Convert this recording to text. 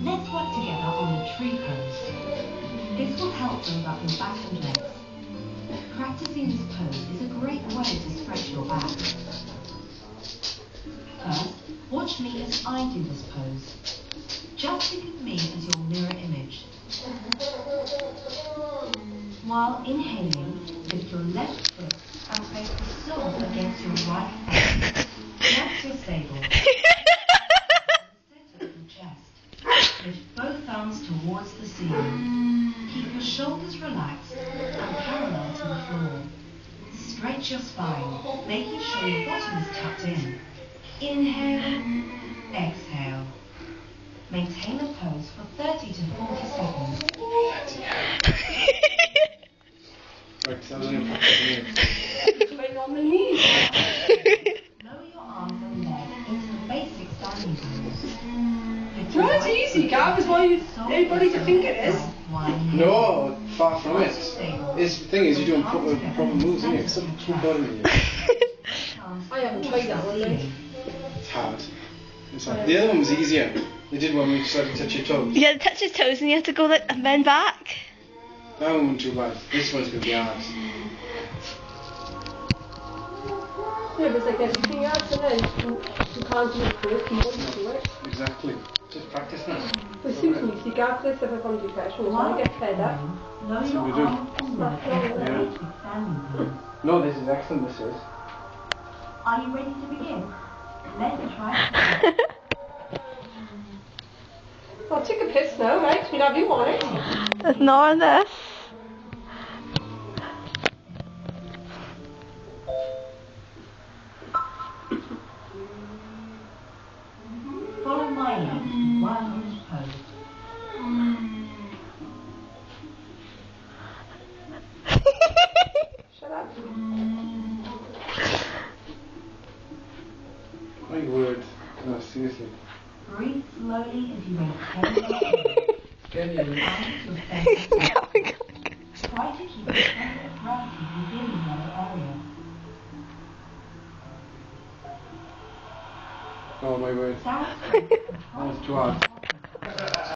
Let's work together on the tree pose. This will help build up your back and legs. Practicing this pose is a great way to stretch your back. First, watch me as I do this pose. Just think of me as your mirror image. While inhaling, lift your left foot and place the sole against your right thigh. Once you're stable, center of your chest. Lift both thumbs towards the ceiling. Keep your shoulders relaxed and parallel to the floor. Stretch your spine, making sure your bottom is tucked in. Inhale, exhale. Maintain the pose for 30 to 40 seconds. Right, so I'm going to practice Right on the knees. Lower your arms and legs into the basic standing pose. No, it's easy, Gav, is why everybody to think it is. No, far from it. The thing is, you're doing proper moves, isn't it? Something too bottom. I haven't tried that one, mate. It's hard. It's hard. The other one was easier. They did one where you started to touch your toes. Yeah, touch his toes and you have to go like and bend back. That one wasn't too bad. This one's going to be hard. Yeah, but it's like everything else, and then you can't do it first, you want to do it. Exactly. Just practice now. But it seems to me, if you got this, if I'm going to do pressure, I get fed up. Lower So your we do. arms and legs into the basic standing pose. No, this is excellent, this is. Are you ready to begin? Let's try. I'll take a piss now, right? We'll have you on it. There's no on this. Follow my lead, one pose. Shut up. My word. No, seriously. Breathe slowly as you maintain Get in. your face. Try to keep your center of gravity within the yellow area. Oh, my word. Stand straight and That try was to too hard.